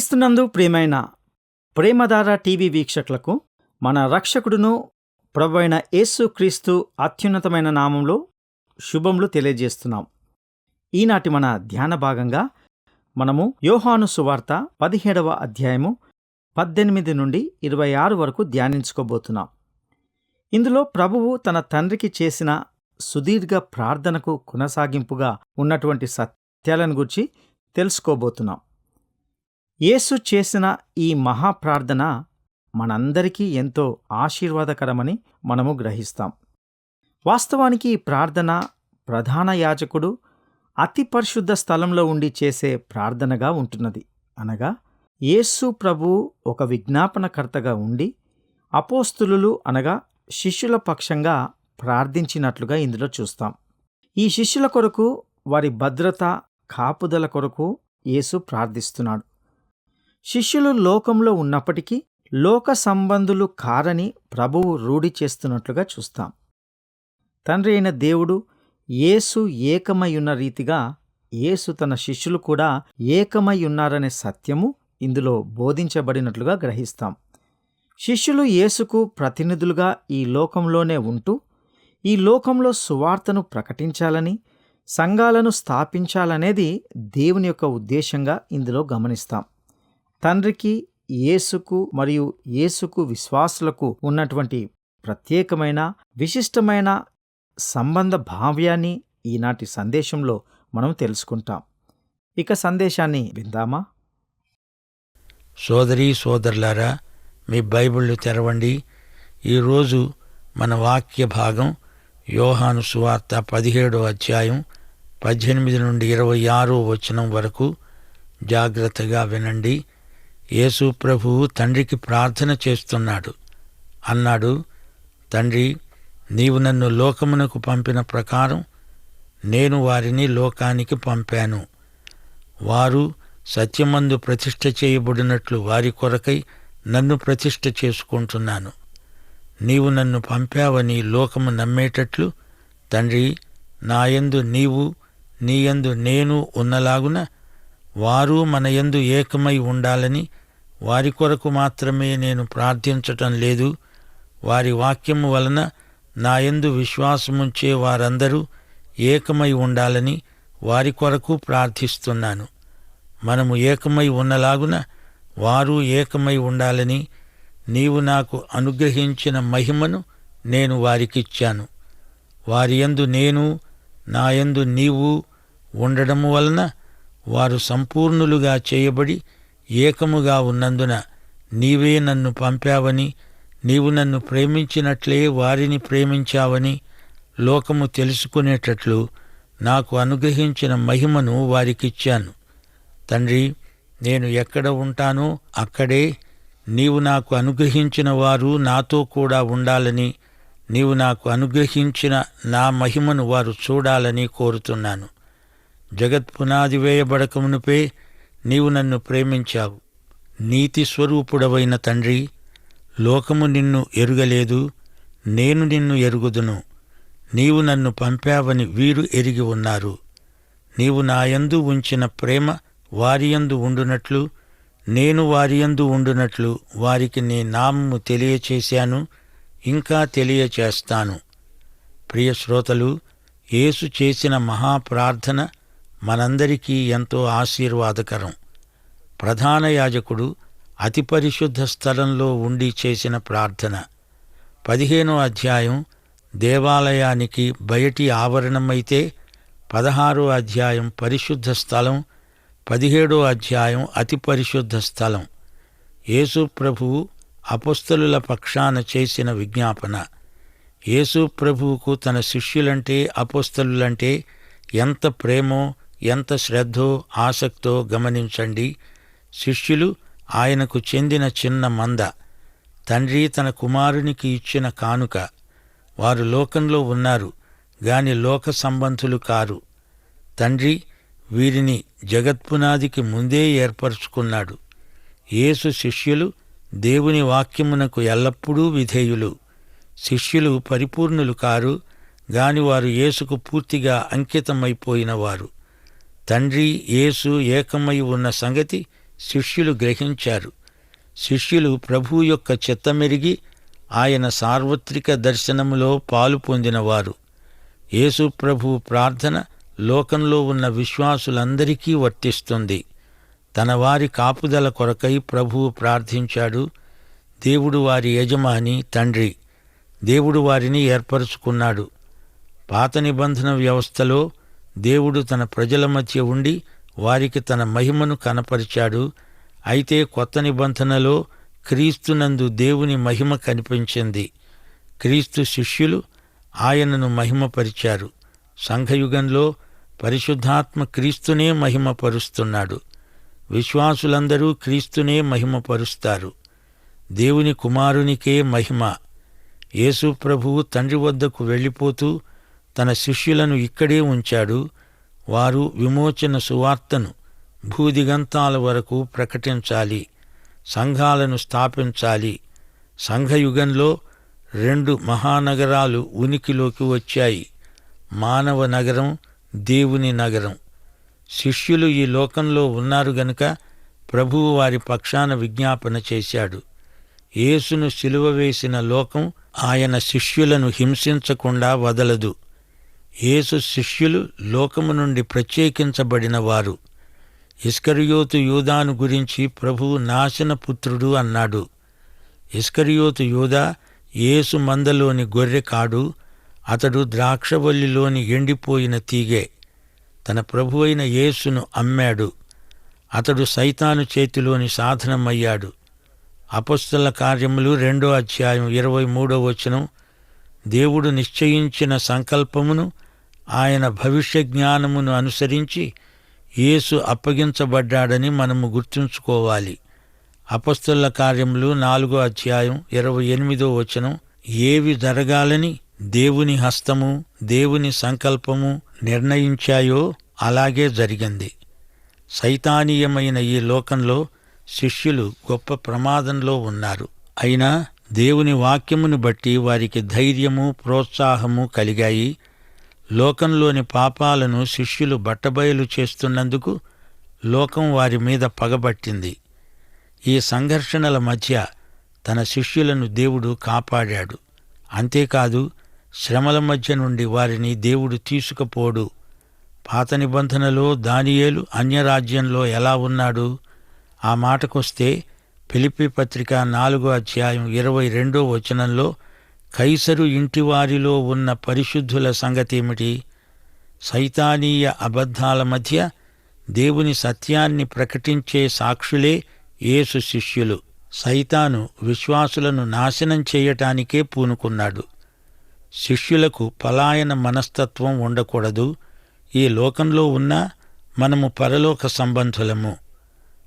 క్రీస్తునందు ప్రియమైన ప్రేమధార టీవీ వీక్షకులకు మన రక్షకుడును ప్రభువైన యేసు క్రీస్తు అత్యున్నతమైన నామంలో శుభములు తెలియజేస్తున్నాం. ఈనాటి మన ధ్యాన భాగంగా మనము యోహాను సువార్త 17వ అధ్యాయము 18 నుండి 26 వరకు ధ్యానించుకోబోతున్నాం. ఇందులో ప్రభువు తన తండ్రికి చేసిన సుదీర్ఘ ప్రార్థనకు కొనసాగింపుగా ఉన్నటువంటి సత్యాలను గురించి తెలుసుకోబోతున్నాం. యేసు చేసిన ఈ మహాప్రార్థన మనందరికీ ఎంతో ఆశీర్వాదకరమని మనము గ్రహిస్తాం. వాస్తవానికి ఈ ప్రార్థన ప్రధాన యాజకుడు అతి పరిశుద్ధ స్థలంలో ఉండి చేసే ప్రార్థనగా ఉంటున్నది. అనగా యేసు ప్రభువు ఒక విజ్ఞాపనకర్తగా ఉండి అపోస్తులు అనగా శిష్యుల పక్షంగా ప్రార్థించినట్లుగా ఇందులో చూస్తాం. ఈ శిష్యుల కొరకు, వారి భద్రత, కాపుదల కొరకు యేసు ప్రార్థిస్తున్నాడు. శిష్యులు లోకంలో ఉన్నప్పటికీ లోక సంబంధులు కారని ప్రభువు రూఢి చేస్తున్నట్లుగా చూస్తాం. తండ్రి అయిన దేవుడు యేసు ఏకమయ్యున్న రీతిగా యేసు తన శిష్యులు కూడా ఏకమయ్యున్నారనే సత్యము ఇందులో బోధించబడినట్లుగా గ్రహిస్తాం. శిష్యులు యేసుకు ప్రతినిధులుగా ఈ లోకంలోనే ఉంటూ ఈ లోకంలో సువార్తను ప్రకటించాలని, సంఘాలను స్థాపించాలనేది దేవుని యొక్క ఉద్దేశంగా ఇందులో గమనిస్తాం. తండ్రికి, యేసుకు మరియు యేసుకు విశ్వాసులకు ఉన్నటువంటి ప్రత్యేకమైన విశిష్టమైన సంబంధ భావ్యాన్ని ఈనాటి సందేశంలో మనం తెలుసుకుంటాం. ఇక సందేశాన్ని విందామా? సోదరీ సోదరులారా, మీ బైబిళ్ళు తెరవండి. ఈరోజు మన వాక్య భాగం యోహాను సువార్త 17వ అధ్యాయం 18 నుండి 26వ వచనం వరకు. జాగ్రత్తగా వినండి. యేసు ప్రభువు తండ్రికి ప్రార్థన చేస్తున్నాడు. అన్నాడు, తండ్రి, నీవు నన్ను లోకమునకు పంపిన ప్రకారం నేను వారిని లోకానికి పంపాను. వారు సత్యమందు ప్రతిష్ఠ చేయబడినట్లు వారి కొరకై నన్ను ప్రతిష్ఠ చేసుకుంటున్నాను. నీవు నన్ను పంపావని లోకము నమ్మేటట్లు తండ్రి, నాయందు నీవు, నీయందు నేను ఉన్నలాగున వారు మన యందు ఏకమై ఉండాలని వారి కొరకు మాత్రమే నేను ప్రార్థించటం లేదు. వారి వాక్యము వలన నాయందు విశ్వాసముంచే వారందరూ ఏకమై ఉండాలని వారి కొరకు ప్రార్థిస్తున్నాను. మనము ఏకమై ఉన్నలాగున వారు ఏకమై ఉండాలని నీవు నాకు అనుగ్రహించిన మహిమను నేను వారికిచ్చాను. వారి యందు నేను, నాయందు నీవు ఉండడము వలన వారు సంపూర్ణులుగా చేయబడి ఏకముగా ఉన్నందున నీవే నన్ను పంపావని, నీవు నన్ను ప్రేమించినట్లే వారిని ప్రేమించావని లోకము తెలుసుకునేటట్లు నాకు అనుగ్రహించిన మహిమను వారికిచ్చాను. తండ్రి, నేను ఎక్కడ ఉంటానో అక్కడే నీవు నాకు అనుగ్రహించిన వారు నాతో కూడా ఉండాలని, నీవు నాకు అనుగ్రహించిన నా మహిమను వారు చూడాలని కోరుతున్నాను. జగత్పునాది వేయబడకమునుపే నీవు నన్ను ప్రేమించావు. నీతి స్వరూపుడవైన తండ్రి, లోకము నిన్ను ఎరుగలేదు, నేను నిన్ను ఎరుగుదును. నీవు నన్ను పంపావని వీరు ఎరిగి ఉన్నారు. నీవు నాయందు ఉంచిన ప్రేమ వారియందు ఉండునట్లు, నేను వారియందు ఉండునట్లు వారికి నీ నామము తెలియచేశాను, ఇంకా తెలియచేస్తాను. ప్రియ శ్రోతలు, యేసు చేసిన మహాప్రార్థన మనందరికీ ఎంతో ఆశీర్వాదకరం. ప్రధాన యాజకుడు అతి పరిశుద్ధ స్థలంలో ఉండి చేసిన ప్రార్థన. 15వ అధ్యాయం దేవాలయానికి బయటి ఆవరణమైతే 16వ అధ్యాయం పరిశుద్ధ స్థలం, 17వ అధ్యాయం అతి పరిశుద్ధ స్థలం. యేసు ప్రభువు అపొస్తలుల పక్షాన చేసిన విజ్ఞాపన. యేసు ప్రభువుకు తన శిష్యులంటే, అపొస్తలులంటే ఎంత ప్రేమో, ఎంత శ్రద్ధో, ఆసక్తో గమనించండి. శిష్యులు ఆయనకు చెందిన చిన్న మంద. తండ్రి తన కుమారునికి ఇచ్చిన కానుక. వారు లోకంలో ఉన్నారు గాని లోక సంబంధులు కారు. తండ్రి వీరిని జగత్పునాదికి ముందే ఏర్పరచుకున్నాడు. యేసు శిష్యులు దేవుని వాక్యమునకు ఎల్లప్పుడూ విధేయులు. శిష్యులు పరిపూర్ణులు కారు గాని వారు యేసుకు పూర్తిగా అంకితమైపోయినవారు. తండ్రి యేసు ఏకమై ఉన్న సంగతి శిష్యులు గ్రహించారు. శిష్యులు ప్రభువు యొక్క చిత్తమెరిగి ఆయన సార్వత్రిక దర్శనములో పాలు పొందినవారు. యేసు ప్రభువు ప్రార్థన లోకంలో ఉన్న విశ్వాసులందరికీ వర్తిస్తుంది. తన వారి కాపుదల కొరకై ప్రభువు ప్రార్థించాడు. దేవుడు వారి యజమాని, తండ్రి. దేవుడు వారిని ఏర్పరచుకున్నాడు. పాత నిబంధన వ్యవస్థలో దేవుడు తన ప్రజల మధ్య ఉండి వారికి తన మహిమను కనపరిచాడు. అయితే కొత్త నిబంధనలో క్రీస్తునందు దేవుని మహిమ కనిపించింది. క్రీస్తు శిష్యులు ఆయనను మహిమపరిచారు. సంఘయుగంలో పరిశుద్ధాత్మ క్రీస్తునే మహిమపరుస్తున్నాడు. విశ్వాసులందరూ క్రీస్తునే మహిమపరుస్తారు. దేవుని కుమారునికే మహిమ. యేసు ప్రభువు తండ్రి వద్దకు వెళ్ళిపోతూ తన శిష్యులను ఇక్కడే ఉంచాడు. వారు విమోచన సువార్తను భూదిగంతాల వరకు ప్రకటించాలి, సంఘాలను స్థాపించాలి. సంఘయుగంలో 2 మహానగరాలు ఉనికిలోకి వచ్చాయి: మానవ నగరం, దేవుని నగరం. శిష్యులు ఈ లోకంలో ఉన్నారు గనుక ప్రభువు వారి పక్షాన విజ్ఞాపన చేశాడు. యేసును సిలువ వేసిన లోకం ఆయన శిష్యులను హింసించకుండా వదలదు. యేసు శిష్యులు లోకము నుండి ప్రత్యేకించబడిన వారు. ఇస్కరియోతు యూదాను గురించి ప్రభువు నాశనపుత్రుడు అన్నాడు. ఇస్కరియోతు యూదా యేసు మందలోని గొర్రె కాడు. అతడు ద్రాక్షవల్లిలోని ఎండిపోయిన తీగె. తన ప్రభువైన యేసును అమ్మాడు. అతడు సైతాను చేతిలోని సాధనమయ్యాడు. అపొస్తల కార్యములు 2వ అధ్యాయం 23వ వచనం. దేవుడు నిశ్చయించిన సంకల్పమును, ఆయన భవిష్య జ్ఞానమును అనుసరించి యేసు అప్పగించబడ్డాడని మనము గుర్తుంచుకోవాలి. అపొస్తలుల కార్యములు 4వ అధ్యాయం 28వ వచనం. ఏవి జరగాలని దేవుని హస్తము, దేవుని సంకల్పము నిర్ణయించాయో అలాగే జరిగింది. సైతానీయమైన ఈ లోకంలో శిష్యులు గొప్ప ప్రమాదంలో ఉన్నారు. అయినా దేవుని వాక్యమును బట్టి వారికి ధైర్యము, ప్రోత్సాహము కలిగాయి. లోకంలోని పాపాలను శిష్యులు బట్టబయలు చేస్తున్నందుకు లోకం వారి మీద పగబట్టింది. ఈ సంఘర్షణల మధ్య తన శిష్యులను దేవుడు కాపాడాడు. అంతేకాదు, శ్రమల మధ్య నుండి వారిని దేవుడు తీసుకుపోడు. పాత నిబంధనలో దానియేలు అన్యరాజ్యంలో ఎలా ఉన్నాడు? ఆ మాటకొస్తే ఫిలిప్పీ పత్రిక 4వ అధ్యాయం 22వ వచనంలో కైసరు ఇంటివారిలో ఉన్న పరిశుద్ధుల సంగతేమిటి? సైతానీయ అబద్ధాల మధ్య దేవుని సత్యాన్ని ప్రకటించే సాక్షులే యేసు శిష్యులు. సైతాను విశ్వాసులను నాశనం చేయటానికే పూనుకున్నాడు. శిష్యులకు పలాయన మనస్తత్వం ఉండకూడదు. ఈ లోకంలో ఉన్నా మనము పరలోక సంబంధులము.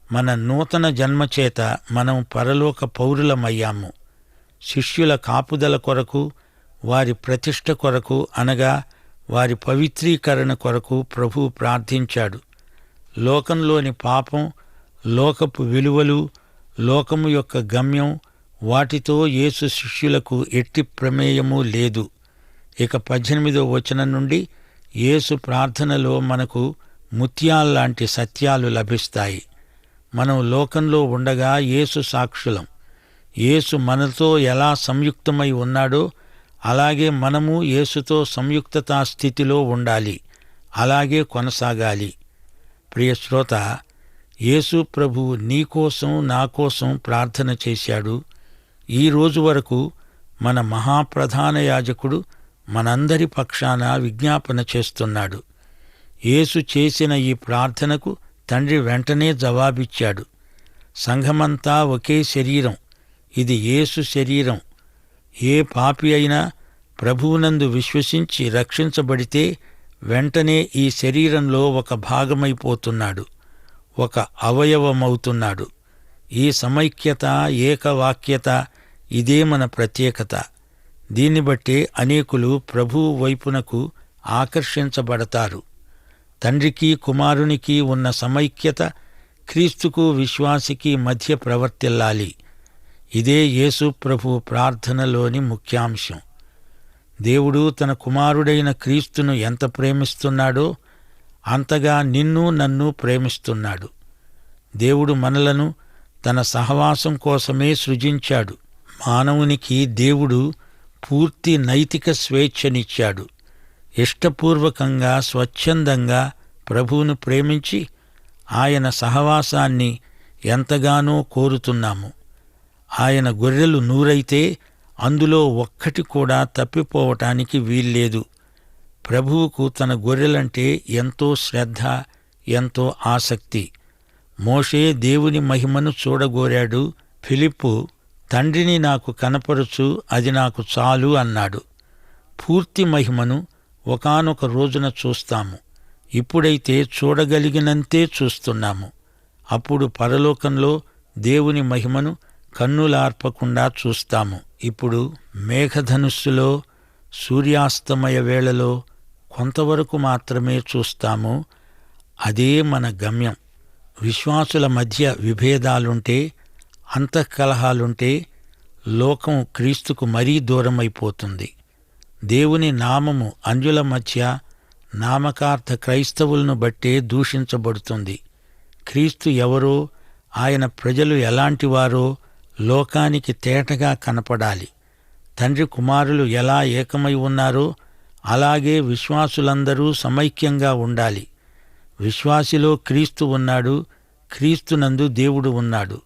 మన నూతన జన్మచేత మనం పరలోక పౌరులమయ్యాము. శిష్యుల కాపుదల కొరకు, వారి ప్రతిష్ఠ కొరకు, అనగా వారి పవిత్రీకరణ కొరకు ప్రభువు ప్రార్థించాడు. లోకంలోని పాపం, లోకపు విలువలు, లోకము యొక్క గమ్యం, వాటితో యేసు శిష్యులకు ఎట్టి ప్రమేయమూ లేదు. ఇక 18వ వచనం నుండి యేసు ప్రార్థనలో మనకు ముత్యాల్లాంటి సత్యాలు లభిస్తాయి. మనం లోకంలో ఉండగా యేసు సాక్షులం. యేసు మనతో ఎలా సంయుక్తమై ఉన్నాడో అలాగే మనము యేసుతో సంయుక్తతా స్థితిలో ఉండాలి. అలాగే కొనసాగాలి. ప్రియ శ్రోత, యేసు ప్రభువు నీకోసం, నాకోసం ప్రార్థన చేశాడు. ఈ రోజు వరకు మన మహాప్రధాన యాజకుడు మనందరి పక్షాన విజ్ఞాపన చేస్తున్నాడు. యేసు చేసిన ఈ ప్రార్థనకు తండ్రి వెంటనే జవాబిచ్చాడు. సంఘమంతా ఒకే శరీరం. ఇది యేసు శరీరం. ఏ పాపి అయినా ప్రభువునందు విశ్వసించి రక్షించబడితే వెంటనే ఈ శరీరంలో ఒక భాగమైపోతున్నాడు, ఒక అవయవమవుతున్నాడు. ఈ సమైక్యత, ఏకవాక్యత, ఇదే మన ప్రత్యేకత. దీన్ని బట్టి అనేకులు ప్రభువు వైపునకు ఆకర్షించబడతారు. తండ్రికి కుమారునికి ఉన్న సమైక్యత క్రీస్తుకు విశ్వాసికి మధ్య ప్రవర్తిల్లాలి. ఇదే యేసు ప్రభువు ప్రార్థనలోని ముఖ్యాంశం. దేవుడు తన కుమారుడైన క్రీస్తును ఎంత ప్రేమిస్తున్నాడో అంతగా నిన్ను, నన్ను ప్రేమిస్తున్నాడు. దేవుడు మనలను తన సహవాసం కోసమే సృజించాడు. మానవునికి దేవుడు పూర్తి నైతిక స్వేచ్ఛనిచ్చాడు. ఇష్టపూర్వకంగా, స్వచ్ఛందంగా ప్రభువును ప్రేమించి ఆయన సహవాసాన్ని ఎంతగానో కోరుతున్నాము. ఆయన గొర్రెలు 100 అందులో ఒక్కటి కూడా తప్పిపోవటానికి వీల్లేదు. ప్రభువుకు తన గొర్రెలంటే ఎంతో శ్రద్ధ, ఎంతో ఆసక్తి. మోషే దేవుని మహిమను చూడగోరాడు. ఫిలిప్పు, తండ్రిని నాకు కనపరుచు, అది నాకు చాలు అన్నాడు. పూర్తి మహిమను ఒకానొక రోజున చూస్తాము. ఇప్పుడైతే చూడగలిగినంతే చూస్తున్నాము. అప్పుడు పరలోకంలో దేవుని మహిమను కన్నులార్పకుండా చూస్తాము. ఇప్పుడు మేఘధనుస్సులో, సూర్యాస్తమయ వేళలో కొంతవరకు మాత్రమే చూస్తాము. అదే మన గమ్యం. విశ్వాసుల మధ్య విభేదాలుంటే, అంతఃకలహాలుంటే లోకం క్రీస్తుకు మరీ దూరమైపోతుంది. దేవుని నామము అన్యుల మధ్య నామకార్థ క్రైస్తవులను బట్టే దూషించబడుతుంది. క్రీస్తు ఎవరో, ఆయన ప్రజలు ఎలాంటివారో లోకానికి తేటగా కనపడాలి. తండ్రి కుమారులు ఎలా ఏకమై ఉన్నారో అలాగే విశ్వాసులందరూ సమైక్యంగా ఉండాలి. విశ్వాసిలో క్రీస్తు ఉన్నాడు, క్రీస్తునందు దేవుడు ఉన్నాడు.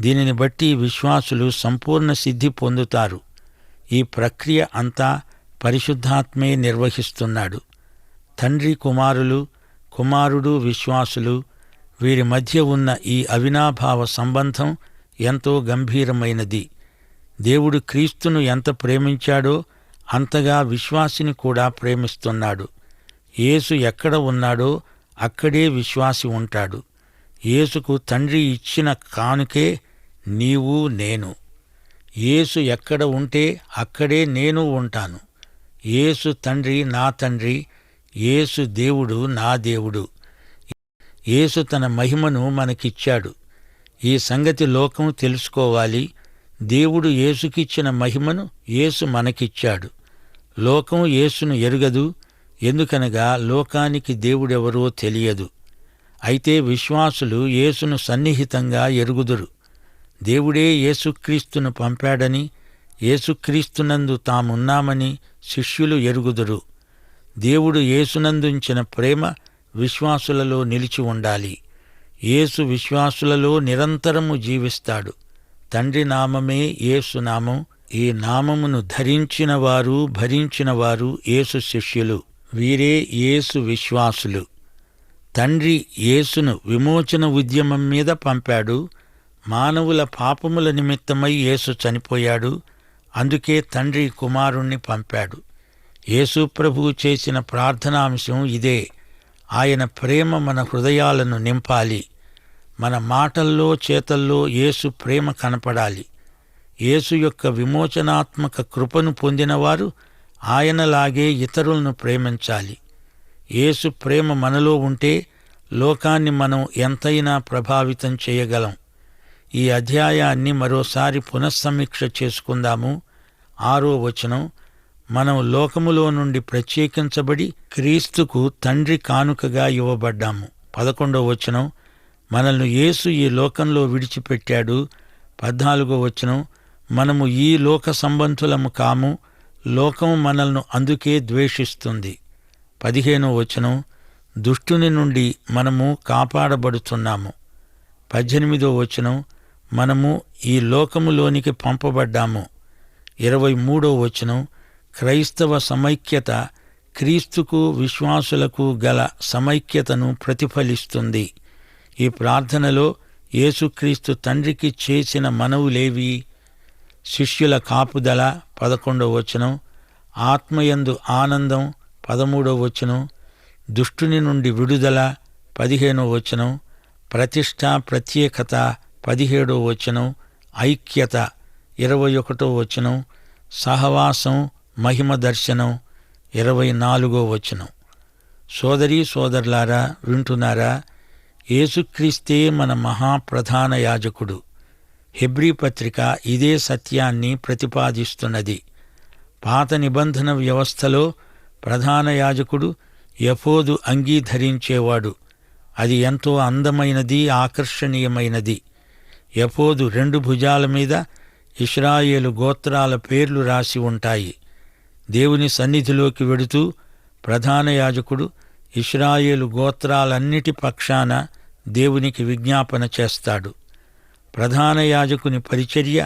దీనిని బట్టి విశ్వాసులు సంపూర్ణ సిద్ధి పొందుతారు. ఈ ప్రక్రియ అంతా పరిశుద్ధాత్మే నిర్వహిస్తున్నాడు. తండ్రి కుమారులు, కుమారుడు విశ్వాసులు, వీరి మధ్య ఉన్న ఈ అవినాభావ సంబంధం ఎంతో గంభీరమైనది. దేవుడు క్రీస్తును ఎంత ప్రేమించాడో అంతగా విశ్వాసిని కూడా ప్రేమిస్తున్నాడు. యేసు ఎక్కడ ఉన్నాడో అక్కడే విశ్వాసి ఉంటాడు. యేసుకు తండ్రి ఇచ్చిన కానుకే నీవు, నేను. యేసు ఎక్కడ ఉంటే అక్కడే నేను ఉంటాను. యేసు తండ్రి నా తండ్రి, యేసు దేవుడు నా దేవుడు. యేసు తన మహిమను మనకిచ్చాడు. ఈ సంగతి లోకం తెలుసుకోవాలి. దేవుడు యేసుకిచ్చిన మహిమను యేసు మనకిచ్చాడు. లోకం యేసును ఎరుగదు, ఎందుకనగా లోకానికి దేవుడెవరో తెలియదు. అయితే విశ్వాసులు యేసును సన్నిహితంగా ఎరుగుదురు. దేవుడే యేసుక్రీస్తును పంపాడని, యేసుక్రీస్తునందు తామున్నామని శిష్యులు ఎరుగుదురు. దేవుడు యేసునందుంచిన ప్రేమ విశ్వాసులలో నిలిచి ఉండాలి. యేసు విశ్వాసులలో నిరంతరము జీవిస్తాడు. తండ్రి నామమే యేసు నామం. ఈ నామమును ధరించినవారు, భరించినవారు యేసు శిష్యులు. వీరే యేసు విశ్వాసులు. తండ్రి యేసును విమోచన ఉద్యమం మీద పంపాడు. మానవుల పాపముల నిమిత్తమై యేసు చనిపోయాడు. అందుకే తండ్రి కుమారుణ్ణి పంపాడు. యేసు ప్రభువు చేసిన ప్రార్థనాంశం ఇదే. ఆయన ప్రేమ మన హృదయాలను నింపాలి. మన మాటల్లో, చేతల్లో యేసు ప్రేమ కనపడాలి. యేసు యొక్క విమోచనాత్మక కృపను పొందినవారు ఆయనలాగే ఇతరులను ప్రేమించాలి. యేసు ప్రేమ మనలో ఉంటే లోకాన్ని మనం ఎంతైనా ప్రభావితం చేయగలం. ఈ అధ్యాయాన్ని మరోసారి పునఃసమీక్ష చేసుకుందాము. 6వ వచనం, మనం లోకములో నుండి ప్రత్యేకించబడి క్రీస్తుకు తండ్రి కానుకగా ఇవ్వబడ్డాము. 11వ వచనం, మనల్ని యేసు ఈ లోకంలో విడిచిపెట్టాడు. 14వ వచనం, మనము ఈ లోక సంబంధులము కాము, లోకం మనల్ని అందుకే ద్వేషిస్తుంది. 15వ వచనం, దుష్టుని నుండి మనము కాపాడబడుతున్నాము. 18వ వచనం, మనము ఈ లోకములోనికి పంపబడ్డాము. 23వ వచనం, క్రైస్తవ సమైక్యత క్రీస్తుకు విశ్వాసులకు గల సమైక్యతను ప్రతిఫలిస్తుంది. ఈ ప్రార్థనలో యేసుక్రీస్తు తండ్రికి చేసిన మనవులేవి? శిష్యుల కాపుదల 11వ వచనం, ఆత్మయందు ఆనందం 13వ వచనం, దుష్టుని నుండి విడుదల 15వ వచనం, ప్రతిష్ఠ ప్రత్యేకత 17వ వచనం, ఐక్యత 21వ వచనం, సహవాసం మహిమ దర్శనం 24వ వచనం. సోదరీ సోదరులారా, వింటున్నారా? యేసుక్రీస్తే మన మహాప్రధాన యాజకుడు. హెబ్రీ పత్రిక ఇదే సత్యాన్ని ప్రతిపాదిస్తున్నది. పాత నిబంధన వ్యవస్థలో ప్రధాన యాజకుడు ఎఫోదు అంగీ ధరించేవాడు. అది ఎంతో అందమైనది, ఆకర్షణీయమైనది. ఎఫోదు 2 భుజాల మీద ఇశ్రాయేలు గోత్రాల పేర్లు రాసి ఉంటాయి. దేవుని సన్నిధిలోకి వెడుతూ ప్రధాన యాజకుడు ఇశ్రాయేలు గోత్రాలన్నిటి పక్షాన దేవునికి విజ్ఞాపన చేస్తాడు. ప్రధాన యాజకుని పరిచర్య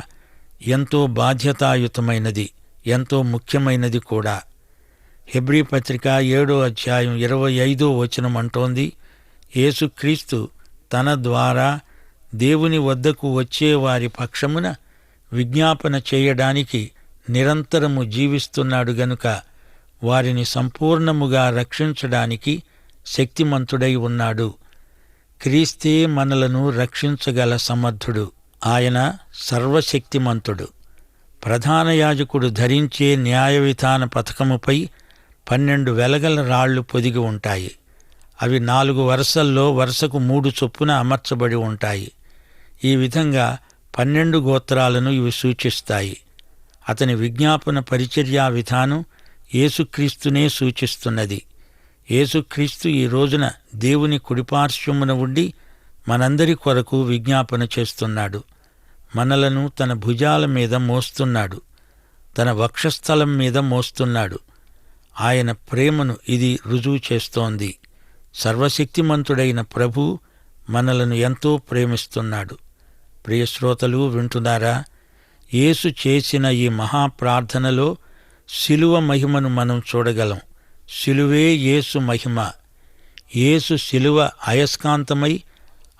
ఎంతో బాధ్యతాయుతమైనది, ఎంతో ముఖ్యమైనది కూడా. హెబ్రీ పత్రిక 7వ అధ్యాయం 25వ వచనం అంటోంది, యేసుక్రీస్తు తన ద్వారా దేవుని వద్దకు వచ్చే వారి పక్షమున విజ్ఞాపన చేయడానికి నిరంతరము జీవిస్తున్నాడు గనుక వారిని సంపూర్ణముగా రక్షించడానికి శక్తిమంతుడై ఉన్నాడు. క్రీస్తే మనలను రక్షించగల సమర్థుడు. ఆయన సర్వశక్తిమంతుడు. ప్రధాన యాజకుడు ధరించే న్యాయ విధాన పథకముపై 12 వెలగల రాళ్లు పొదిగి ఉంటాయి. అవి 4 వరుసల్లో వరుసకు 3 చొప్పున అమర్చబడి ఉంటాయి. ఈ విధంగా 12 గోత్రాలను ఇవి సూచిస్తాయి. అతని విజ్ఞాపన పరిచర్యా విధానం యేసుక్రీస్తునే సూచిస్తున్నది. యేసుక్రీస్తు ఈ రోజున దేవుని కుడిపార్శ్వమున ఉండి మనందరి కొరకు విజ్ఞాపన చేస్తున్నాడు. మనలను తన భుజాల మీద మోస్తున్నాడు, తన వక్షస్థలం మీద మోస్తున్నాడు. ఆయన ప్రేమను ఇది రుజువు చేస్తోంది. సర్వశక్తిమంతుడైన ప్రభు మనలను ఎంతో ప్రేమిస్తున్నాడు. ప్రియశ్రోతలు వింటున్నారా? యేసు చేసిన ఈ మహాప్రార్థనలో శిలువ మహిమను మనం చూడగలం. శిలువే యేసు మహిమ. యేసు శిలువ అయస్కాంతమై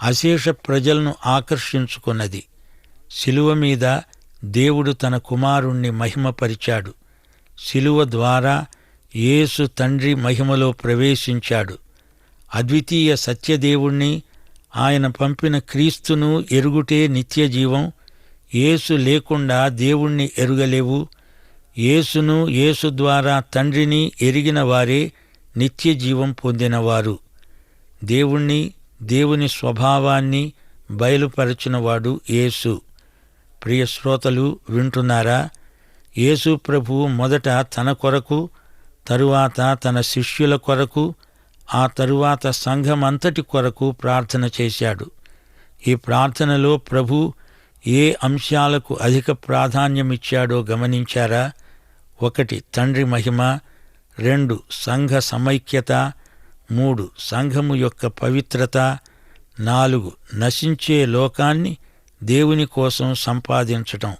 అశేష ప్రజలను ఆకర్షించుకున్నది. శిలువ మీద దేవుడు తన కుమారుణ్ణి మహిమపరిచాడు. శిలువ ద్వారా యేసు తండ్రి మహిమలో ప్రవేశించాడు. అద్వితీయ సత్యదేవుణ్ణి, ఆయన పంపిన క్రీస్తును ఎరుగుటే నిత్యజీవం. యేసు లేకుండా దేవుణ్ణి ఎరుగలేవు. యేసును, యేసు ద్వారా తండ్రిని ఎరిగిన వారే నిత్యజీవం పొందినవారు. దేవుణ్ణి, దేవుని స్వభావాన్ని బయలుపరచినవాడు యేసు. ప్రియ శ్రోతలు వింటున్నారా? యేసు ప్రభువు మొదట తన కొరకు, తరువాత తన శిష్యుల కొరకు, ఆ తరువాత సంఘమంతటి కొరకు ప్రార్థన చేశాడు. ఈ ప్రార్థనలో ప్రభు ఏ అంశాలకు అధిక ప్రాధాన్యమిచ్చాడో గమనించారా? 1 తండ్రి మహిమ, 2 సంఘ సమైక్యత, 3 సంఘము యొక్క పవిత్రత, 4 నశించే లోకాన్ని దేవుని కోసం సంపాదించటం.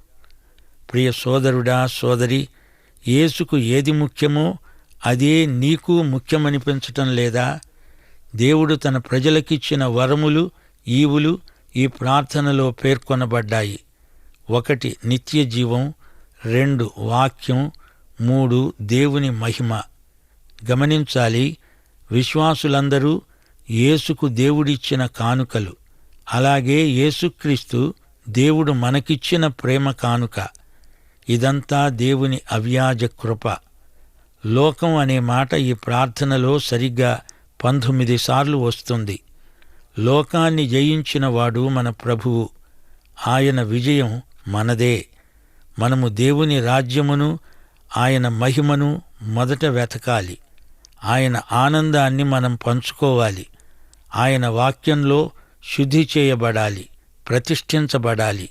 ప్రియ సోదరుడా, సోదరి, యేసుకు ఏది ముఖ్యమో అదే నీకు ముఖ్యమనిపించటం లేదా? దేవుడు తన ప్రజలకిచ్చిన వరములు, ఈవులు ఈ ప్రార్థనలో పేర్కొనబడ్డాయి. 1 నిత్యజీవం, 2 వాక్యం, 3 దేవుని మహిమ. గమనించాలి, విశ్వాసులందరూ యేసుకు దేవుడిచ్చిన కానుకలు. అలాగే యేసుక్రీస్తు దేవుడు మనకిచ్చిన ప్రేమ కానుక. ఇదంతా దేవుని అవ్యాజ కృప. లోకం అనే మాట ఈ ప్రార్థనలో సరిగ్గా 19 సార్లు వస్తుంది. లోకాన్ని జయించినవాడు మన ప్రభువు. ఆయన విజయం మనదే. మనము దేవుని రాజ్యమును, ఆయన మహిమను మొదట వెతకాలి. ఆయన ఆనందాన్ని మనం పంచుకోవాలి. ఆయన వాక్యంలో శుద్ధి చేయబడాలి, ప్రతిష్ఠించబడాలి.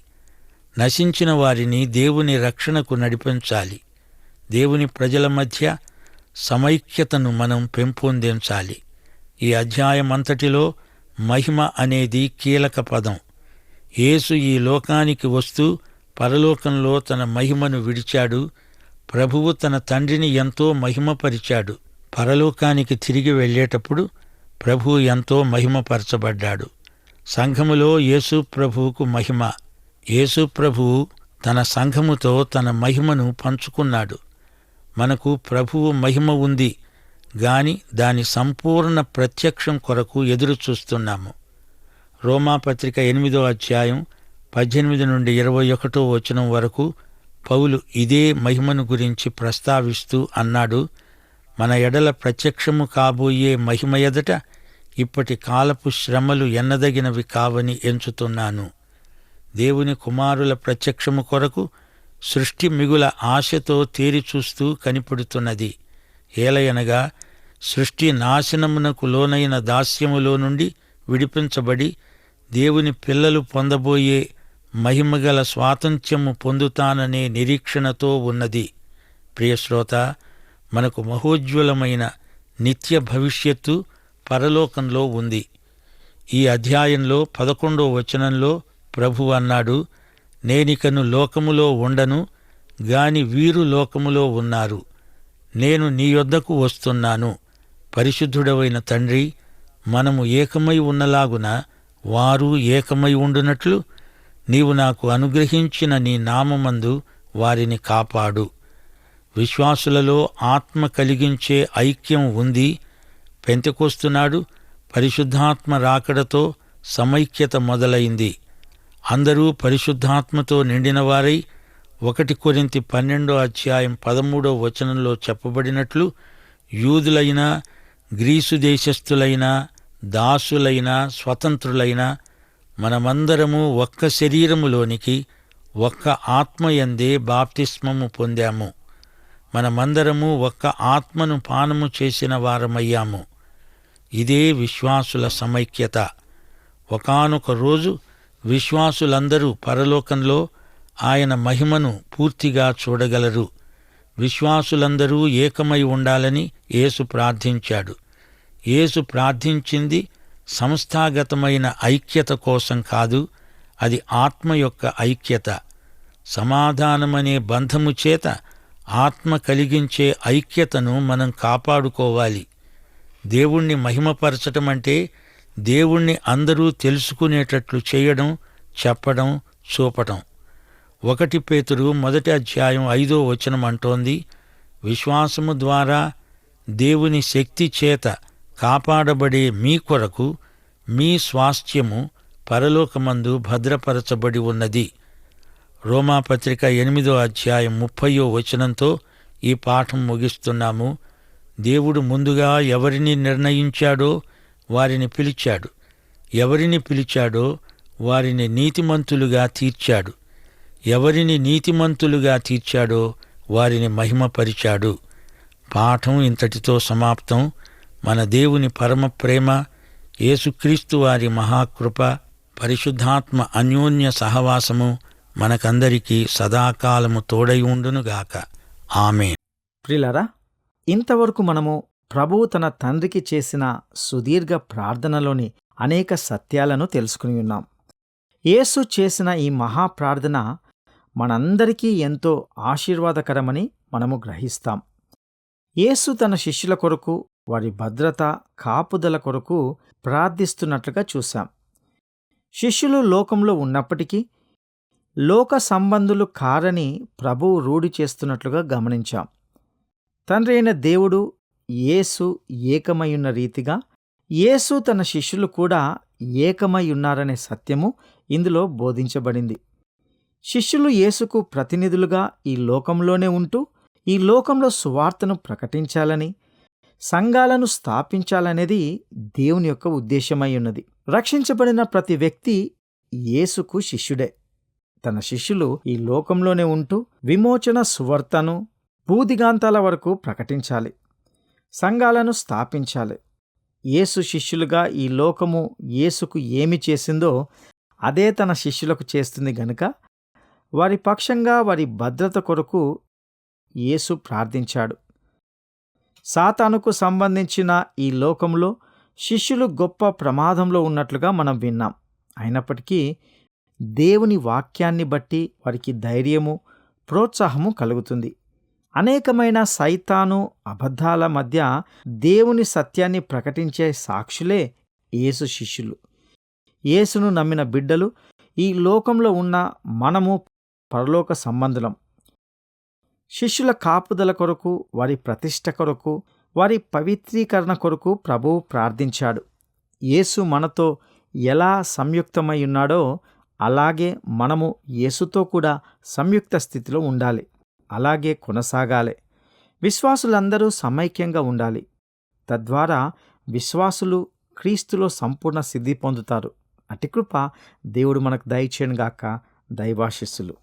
నశించిన వారిని దేవుని రక్షణకు నడిపించాలి. దేవుని ప్రజల మధ్య సమైక్యతను మనం పెంపొందించాలి. ఈ అధ్యాయమంతటిలో మహిమ అనేది కీలక పదం. యేసు ఈ లోకానికి వస్తూ పరలోకంలో తన మహిమను విడిచాడు. ప్రభువు తన తండ్రిని ఎంతో మహిమపరిచాడు. పరలోకానికి తిరిగి వెళ్ళేటప్పుడు ప్రభువు ఎంతో మహిమపరచబడ్డాడు. సంఘములో యేసు ప్రభువుకు మహిమ. యేసు ప్రభువు తన సంఘముతో తన మహిమను పంచుకున్నాడు. మనకు ప్రభువు మహిమ ఉంది గాని దాని సంపూర్ణ ప్రత్యక్షం కొరకు ఎదురు చూస్తున్నాము. రోమాపత్రిక 8వ అధ్యాయం 18 నుండి 21 వచనం వరకు పౌలు ఇదే మహిమను గురించి ప్రస్తావిస్తూ అన్నాడు, మన ఎడల ప్రత్యక్షము కాబోయే మహిమ ఎదట ఇప్పటి కాలపు శ్రమలు ఎన్నదగినవి కావని ఎంచుతున్నాను. దేవుని కుమారుల ప్రత్యక్షము కొరకు సృష్టి మిగుల ఆశతో తేరిచూస్తూ కనిపెడుతున్నది. ఏలయనగా సృష్టి నాశనమునకు లోనైన దాస్యములో నుండి విడిపించబడి దేవుని పిల్లలు పొందబోయే మహిమగల స్వాతంత్ర్యము పొందుతాననే నిరీక్షణతో ఉన్నది. ప్రియశ్రోత, మనకు మహోజ్వలమైన నిత్య భవిష్యత్తు పరలోకంలో ఉంది. ఈ అధ్యాయంలో 11వ వచనంలో ప్రభువు అన్నాడు, నేనికను లోకములో ఉండను గాని వీరు లోకములో ఉన్నారు. నేను నీ యొద్దకు వస్తున్నాను. పరిశుద్ధుడవైన తండ్రి, మనము ఏకమై ఉన్నలాగున వారు ఏకమై ఉండునట్లు నీవు నాకు అనుగ్రహించిన నీ నామమందు వారిని కాపాడు. విశ్వాసులలో ఆత్మ కలిగించే ఐక్యం ఉంది. పెంతెకొస్తునాడు పరిశుద్ధాత్మ రాకడతో సమైక్యత మొదలైంది. అందరూ పరిశుద్ధాత్మతో నిండినవారై 1 కొరింథీ 12:13 చెప్పబడినట్లు యూదులైనా, గ్రీసు దేశస్థులైనా, దాసులైనా, స్వతంత్రులైనా మనమందరము ఒక్క శరీరములోనికి ఒక్క ఆత్మయందే బాప్తిస్మము పొందాము. మనమందరము ఒక్క ఆత్మను పానము చేసిన వారమయ్యాము. ఇదే విశ్వాసుల సమైక్యత. ఒకానొక రోజు విశ్వాసులందరూ పరలోకంలో ఆయన మహిమను పూర్తిగా చూడగలరు. విశ్వాసులందరూ ఏకమై ఉండాలని యేసు ప్రార్థించాడు. యేసు ప్రార్థించింది సంస్థాగతమైన ఐక్యత కోసం కాదు, అది ఆత్మ యొక్క ఐక్యత. సమాధానమనే బంధము చేత ఆత్మ కలిగించే ఐక్యతను మనం కాపాడుకోవాలి. దేవుణ్ణి మహిమపరచటమంటే దేవుణ్ణి అందరూ తెలుసుకునేటట్లు చేయడం, చెప్పడం, చూపటం. 1 పేతురు 1:5 అంటోంది, విశ్వాసము ద్వారా దేవుని శక్తి చేత కాపాడబడే మీ కొరకు మీ స్వాస్థ్యము పరలోకమందు భద్రపరచబడి ఉన్నది. రోమాపత్రిక 8:30 ఈ పాఠం ముగిస్తున్నాము. దేవుడు ముందుగా ఎవరిని నిర్ణయించాడో వారిని పిలిచాడు. ఎవరిని పిలిచాడో వారిని నీతిమంతులుగా తీర్చాడు. ఎవరిని నీతిమంతులుగా తీర్చాడో వారిని మహిమపరిచాడు. పాఠం ఇంతటితో సమాప్తం. మన దేవుని పరమ ప్రేమ, యేసుక్రీస్తు వారి మహాకృప, పరిశుద్ధాత్మ అన్యోన్య సహవాసము మనకందరికీ సదాకాలము తోడై ఉండునుగాక. ఆమేన్. ప్రియులారా, ఇంతవరకు మనము ప్రభువు తన తండ్రికి చేసిన సుదీర్ఘ ప్రార్థనలోని అనేక సత్యాలను తెలుసుకుని ఉన్నాం. యేసు చేసిన ఈ మహాప్రార్థన మనందరికీ ఎంతో ఆశీర్వాదకరమని మనము గ్రహిస్తాం. యేసు తన శిష్యుల కొరకు, వారి భద్రత, కాపుదల కొరకు ప్రార్థిస్తున్నట్లుగా చూశాం. శిష్యులు లోకంలో ఉన్నప్పటికీ లోక సంబంధులు కారని ప్రభువు రూఢి చేస్తున్నట్లుగా గమనించాం. తండ్రి అయిన దేవుడు, యేసు ఏకమైయున్న రీతిగా యేసు తన శిష్యులు కూడా ఏకమై ఉన్నారనే సత్యము ఇందులో బోధించబడింది. శిష్యులు యేసుకు ప్రతినిధులుగా ఈ లోకంలోనే ఉంటూ ఈ లోకంలో సువార్తను ప్రకటించాలని, సంఘాలను స్థాపించాలనేది దేవుని యొక్క ఉద్దేశమై ఉన్నది. రక్షించబడిన ప్రతి వ్యక్తి యేసుకు శిష్యుడే. తన శిష్యులు ఈ లోకంలోనే ఉంటూ విమోచన సువార్తను భూదిగాంతాల వరకు ప్రకటించాలి, సంఘాలను స్థాపించాలి. యేసు శిష్యులుగా ఈ లోకము యేసుకు ఏమి చేసిందో అదే తన శిష్యులకు చేస్తుంది గనుక వారి పక్షంగా, వారి భద్రత కొరకు యేసు ప్రార్థించాడు. సాతానుకు సంబంధించిన ఈ లోకంలో శిష్యులు గొప్ప ప్రమాదంలో ఉన్నట్లుగా మనం విన్నాం. అయినప్పటికీ దేవుని వాక్యాన్ని బట్టి వారికి ధైర్యము, ప్రోత్సాహము కలుగుతుంది. అనేకమైన సైతాను అబద్ధాల మధ్య దేవుని సత్యాన్ని ప్రకటించే సాక్షులే యేసు శిష్యులు. యేసును నమ్మిన బిడ్డలు, ఈ లోకంలో ఉన్న మనము పరలోక సంబంధులం. శిష్యుల కాపుదల కొరకు, వారి ప్రతిష్ట కొరకు, వారి పవిత్రీకరణ కొరకు ప్రభువు ప్రార్థించాడు. యేసు మనతో ఎలా సంయుక్తమై ఉన్నాడో అలాగే మనము యేసుతో కూడా సంయుక్త స్థితిలో ఉండాలి. అలాగే కొనసాగాలి. విశ్వాసులందరూ సమైక్యంగా ఉండాలి. తద్వారా విశ్వాసులు క్రీస్తులో సంపూర్ణ సిద్ధి పొందుతారు. అటి కృప దేవుడు మనకు దయచేయనుగాక. దైవాశీస్సులు.